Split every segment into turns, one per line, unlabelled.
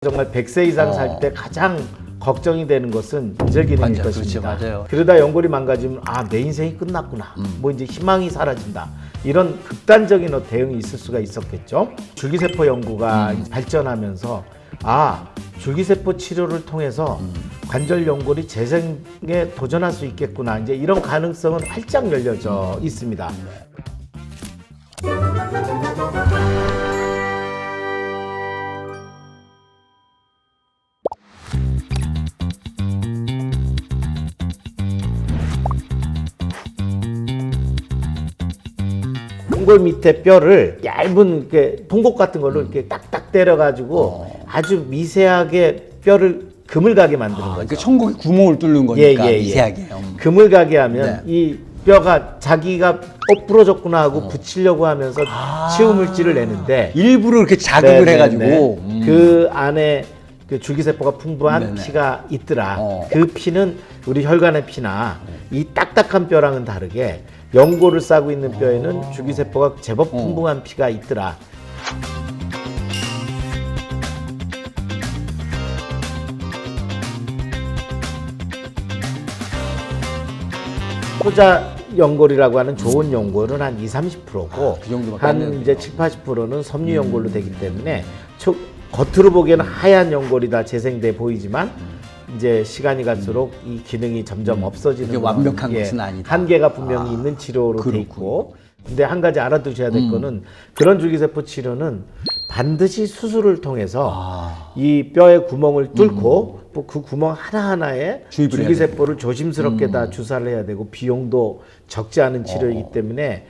정말 100세 이상 살 때 가장 걱정이 되는 것은 관절 기능일 것입니다.
그렇죠, 맞아요.
그러다 연골이 망가지면 내 인생이 끝났구나. 뭐 이제 희망이 사라진다. 이런 극단적인 대응이 있을 수가 있었겠죠. 줄기세포 연구가 발전하면서 줄기세포 치료를 통해서 관절 연골이 재생에 도전할 수 있겠구나. 이제 이런 가능성은 활짝 열려져 있습니다. 연골 밑에 뼈를 얇은 이렇게 통곡 같은 걸로 이렇게 딱딱 때려가지고 아주 미세하게 뼈를 그물가게 만드는 거죠.
그러니까 천국에 구멍을 뚫는 거니까 미세하게.
그물가게 하면 이 뼈가 자기가 부러졌구나 하고 붙이려고 하면서 치유 물질을 내는데
일부러 이렇게 자극을 해가지고
그 안에 그 줄기세포가 풍부한 피가 있더라. 그 피는 우리 혈관의 피나 이 딱딱한 뼈랑은 다르게 연골을 싸고 있는 뼈에는 줄기세포가 제법 풍부한 피가 있더라. 소자 연골이라고 하는 좋은 연골은 한 20-30%고
그 정도밖에 안
한
되는군요.
이제 70-80%는 섬유 연골로 되기 때문에 겉으로 보기에는 하얀 연골이 다 재생돼 보이지만 이제 시간이 갈수록 이 기능이 점점 없어지는
이게 완벽한 것은 아니다.
한계가 분명히 있는 치료로 돼 있고, 근데 한 가지 알아두셔야 될 거는 그런 줄기세포 치료는 반드시 수술을 통해서 이 뼈의 구멍을 뚫고 그 구멍 하나하나에 줄기세포를 조심스럽게 다 주사를 해야 되고 비용도 적지 않은 치료이기 때문에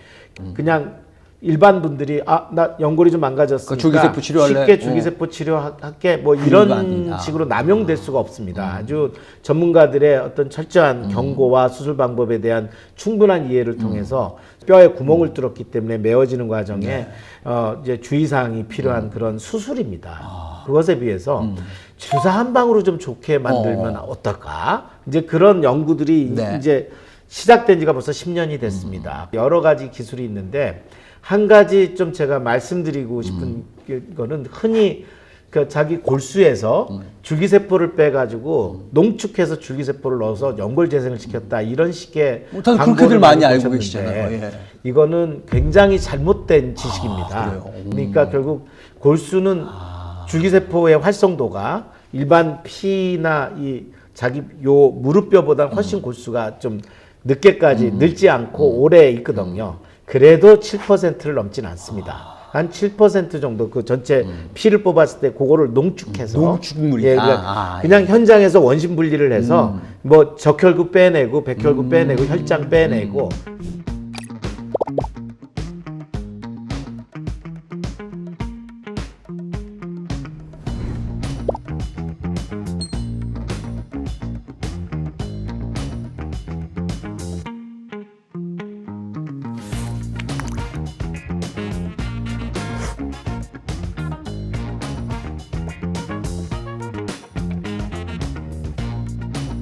그냥 일반 분들이 나 연골이 좀 망가졌으니까
줄기세포 치료할래?
쉽게 줄기세포 치료할게 뭐 이런 식으로 남용될 수가 없습니다. 아주 전문가들의 어떤 철저한 경고와 수술 방법에 대한 충분한 이해를 통해서 뼈에 구멍을 뚫었기 때문에 메워지는 과정에 이제 주의사항이 필요한 그런 수술입니다. 그것에 비해서 주사 한 방으로 좀 좋게 만들면 어떨까? 이제 그런 연구들이 이제 시작된 지가 벌써 10년이 됐습니다. 여러 가지 기술이 있는데 한 가지 좀 제가 말씀드리고 싶은 거는 흔히 그 자기 골수에서 줄기세포를 빼가지고 농축해서 줄기세포를 넣어서 연골 재생을 시켰다 이런 식의
다들 그렇게들 많이 알고 계시잖아요.
이거는 굉장히 잘못된 지식입니다. 그러니까 결국 골수는 줄기세포의 활성도가 일반 피나 이 자기 요 무릎뼈보다 훨씬 골수가 좀 늦게까지 늙지 않고 오래 있거든요. 그래도 7%를 넘진 않습니다. 한 7% 정도 그 전체 피를 뽑았을 때 그거를 농축해서
농축물이다.
그냥 현장에서 원심 분리를 해서 뭐 적혈구 빼내고 백혈구 빼내고 혈장 빼내고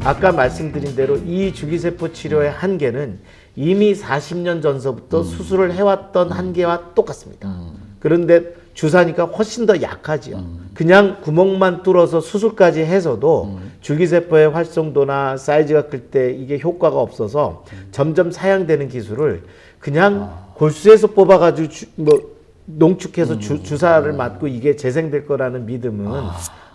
아까 말씀드린 대로 이 줄기세포 치료의 한계는 이미 40년 전서부터 수술을 해왔던 한계와 똑같습니다. 그런데 주사니까 훨씬 더 약하지요. 그냥 구멍만 뚫어서 수술까지 해서도 줄기세포의 활성도나 사이즈가 클 때 이게 효과가 없어서 점점 사양되는 기술을 그냥 골수에서 뽑아가지고 농축해서 주사를 맞고 이게 재생될 거라는 믿음은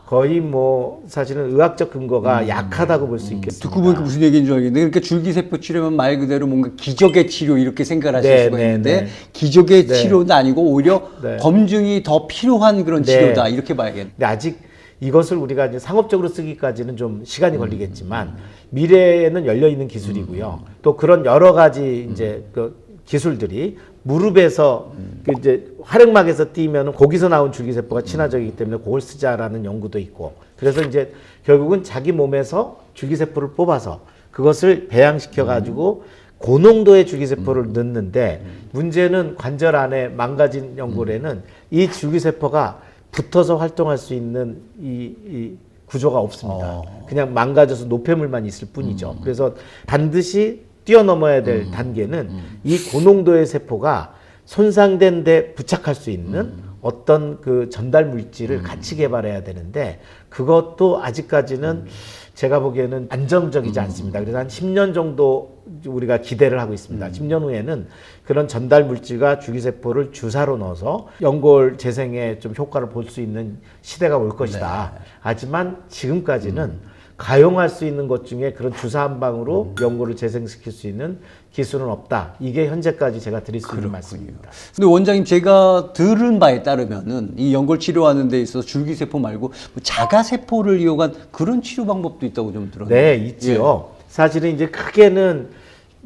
거의 뭐 사실은 의학적 근거가 약하다고 볼 수 있겠습니다.
듣고 보니까 무슨 얘기인 줄 알겠는데, 그러니까 줄기세포 치료면 말 그대로 뭔가 기적의 치료 이렇게 생각을 하실 수가 있는데 기적의 치료도 아니고 오히려 검증이 더 필요한 그런 치료다 이렇게 봐야겠네요.
근데 아직 이것을 우리가 이제 상업적으로 쓰기까지는 좀 시간이 걸리겠지만 미래에는 열려 있는 기술이고요. 또 그런 여러 가지 이제 그 기술들이 무릎에서 그 이제 활액막에서 뛰면 거기서 나온 줄기세포가 친화적이기 때문에 그걸 쓰자라는 연구도 있고, 그래서 이제 결국은 자기 몸에서 줄기세포를 뽑아서 그것을 배양시켜 가지고 고농도의 줄기세포를 넣는데 문제는 관절 안에 망가진 연골에는 이 줄기세포가 붙어서 활동할 수 있는 이 구조가 없습니다. 그냥 망가져서 노폐물만 있을 뿐이죠. 그래서 반드시 뛰어넘어야 될 단계는 이 고농도의 세포가 손상된 데 부착할 수 있는 어떤 그 전달 물질을 같이 개발해야 되는데 그것도 아직까지는 제가 보기에는 안정적이지 않습니다. 그래서 한 10년 정도 우리가 기대를 하고 있습니다. 10년 후에는 그런 전달 물질과 줄기세포를 주사로 넣어서 연골 재생에 좀 효과를 볼 수 있는 시대가 올 것이다. 하지만 지금까지는 가용할 수 있는 것 중에 그런 주사 한 방으로 연골을 재생시킬 수 있는 기술은 없다. 이게 현재까지 제가 드릴 수 있는 말씀입니다.
근데 원장님 제가 들은 바에 따르면은 이 연골 치료하는 데 있어서 줄기세포 말고 뭐 자가세포를 이용한 그런 치료 방법도 있다고 좀 들었는데.
네, 있지요. 사실은 이제 크게는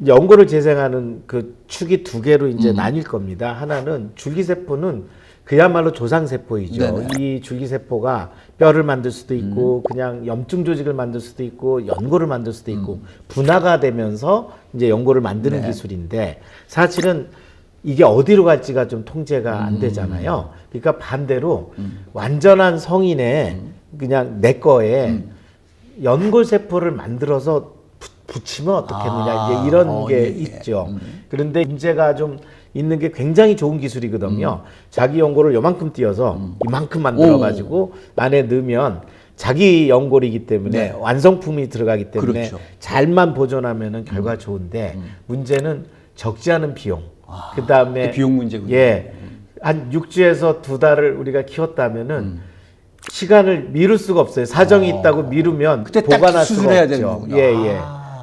연골을 재생하는 그 축이 두 개로 이제 나뉠 겁니다. 하나는 줄기세포는 그야말로 조상세포이죠.
네네.
이 줄기세포가 뼈를 만들 수도 있고 그냥 염증 조직을 만들 수도 있고 연골을 만들 수도 있고 분화가 되면서 이제 연골을 만드는 기술인데 사실은 이게 어디로 갈지가 좀 통제가 안 되잖아요. 그러니까 반대로 완전한 성인의 그냥 내 거에 연골세포를 만들어서 붙이면 어떻겠느냐 이제 이런 게 있죠. 그런데 문제가 좀 있는 게 굉장히 좋은 기술이거든요. 자기 연골을 요만큼 띄어서 이만큼 만들어가지고 안에 넣으면 자기 연골이기 때문에 완성품이 들어가기 때문에
그렇죠.
잘만 보존하면은 결과 좋은데 문제는 적지 않은 비용. 그 다음에
비용 문제군요.
예, 한 6주에서 2달을 우리가 키웠다면은 시간을 미룰 수가 없어요. 사정이 있다고 미루면
그때 딱
보관할 수가
수술해야
없죠.
되는 거군요.
예, 예.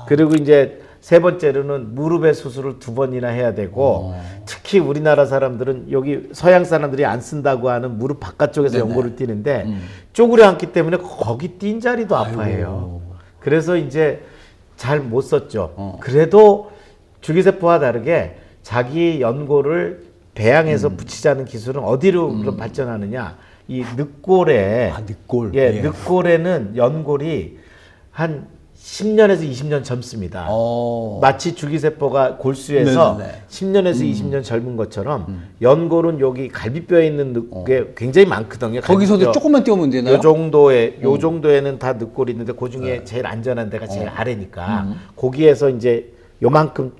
그리고 이제 세 번째로는 무릎의 수술을 2번이나 해야 되고 특히 우리나라 사람들은 여기 서양 사람들이 안 쓴다고 하는 무릎 바깥쪽에서 연골을 띄는데 쪼그려 앉기 때문에 거기 띈 자리도 아파해요. 그래서 이제 잘 못 썼죠. 그래도 줄기세포와 다르게 자기 연골을 배양해서 붙이자는 기술은 어디로 그럼 발전하느냐? 이 늑골에
늑골.
예, 늑골에는 연골이 한 10년에서 20년 젊습니다. 마치 줄기세포가 골수에서
네네네.
10년에서 20년 젊은 것처럼 연골은 여기 갈비뼈에 있는 게 굉장히 많거든요.
거기서도
갈비뼈.
조금만 띄우면 되나요?
요 정도에는 다 늑골이 있는데 그 중에 제일 안전한 데가 제일 아래니까 거기에서 이제 요만큼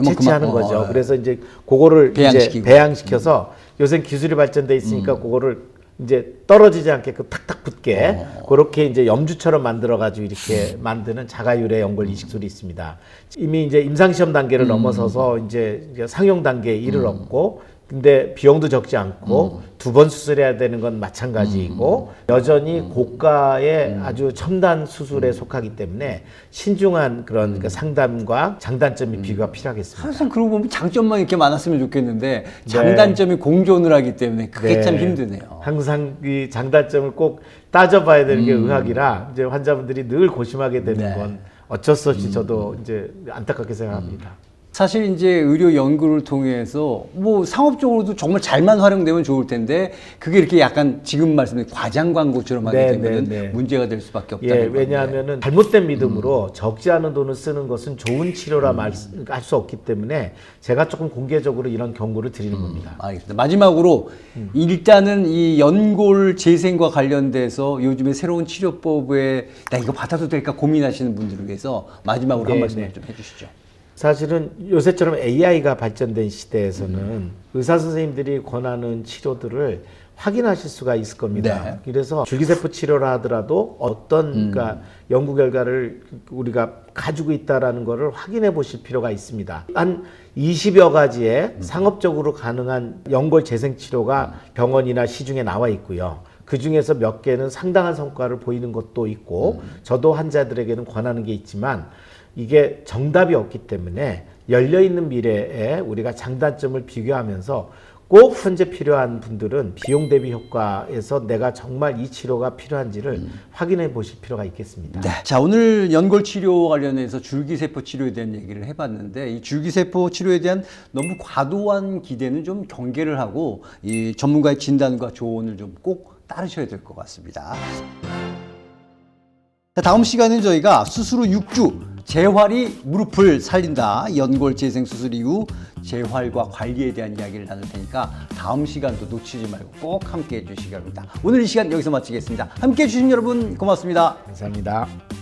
채취하는 거죠. 그래서 이제 그거를
배양시키고.
이제 배양시켜서 요새 기술이 발전돼 있으니까 그거를 이제 떨어지지 않게끔 탁탁 붙게 그렇게 이제 염주처럼 만들어 가지고 이렇게 만드는 자가유래 연골 이식술이 있습니다. 이미 이제 임상시험 단계를 넘어서서 이제 상용 단계에 이르렀고 근데 비용도 적지 않고 2번 수술해야 되는 건 마찬가지이고 여전히 고가의 아주 첨단 수술에 속하기 때문에 신중한 그런 그 상담과 장단점이 비교가 필요하겠습니다.
항상 그러고 보면 장점만 이렇게 많았으면 좋겠는데 장단점이 공존을 하기 때문에 그게 참 힘드네요.
항상 이 장단점을 꼭 따져봐야 되는 게 의학이라 이제 환자분들이 늘 고심하게 되는 건 어쩔 수 없이 저도 이제 안타깝게 생각합니다.
사실 이제 의료 연구를 통해서 뭐 상업적으로도 정말 잘만 활용되면 좋을 텐데 그게 이렇게 약간 지금 말씀드린 과장 광고처럼 하게 되면 문제가 될 수밖에 없다는
예,
건데.
왜냐하면은 잘못된 믿음으로 적지 않은 돈을 쓰는 것은 좋은 치료라 할 수 없기 때문에 제가 조금 공개적으로 이런 경고를 드리는 겁니다.
알겠습니다. 마지막으로 일단은 이 연골 재생과 관련돼서 요즘에 새로운 치료법에 나 이거 받아도 될까 고민하시는 분들을 위해서 마지막으로 한 말씀 좀 해주시죠.
사실은 요새처럼 AI가 발전된 시대에서는 의사 선생님들이 권하는 치료들을 확인하실 수가 있을 겁니다. 그래서 줄기세포 치료를 하더라도 어떤 그러니까 연구 결과를 우리가 가지고 있다라는 것을 확인해 보실 필요가 있습니다. 한 20여 가지의 상업적으로 가능한 연골 재생 치료가 병원이나 시중에 나와 있고요. 그 중에서 몇 개는 상당한 성과를 보이는 것도 있고 저도 환자들에게는 권하는 게 있지만 이게 정답이 없기 때문에 열려있는 미래에 우리가 장단점을 비교하면서 꼭 현재 필요한 분들은 비용 대비 효과에서 내가 정말 이 치료가 필요한지를 확인해 보실 필요가 있겠습니다.
네. 자, 오늘 연골 치료 관련해서 줄기세포 치료에 대한 얘기를 해봤는데 이 줄기세포 치료에 대한 너무 과도한 기대는 좀 경계를 하고 이 전문가의 진단과 조언을 좀 꼭 따르셔야 될 것 같습니다. 자, 다음 시간은 저희가 수술 후 6주 재활이 무릎을 살린다. 연골 재생 수술 이후 재활과 관리에 대한 이야기를 나눌 테니까 다음 시간도 놓치지 말고 꼭 함께 해주시기 바랍니다. 오늘 이 시간 여기서 마치겠습니다. 함께 해주신 여러분 고맙습니다.
감사합니다.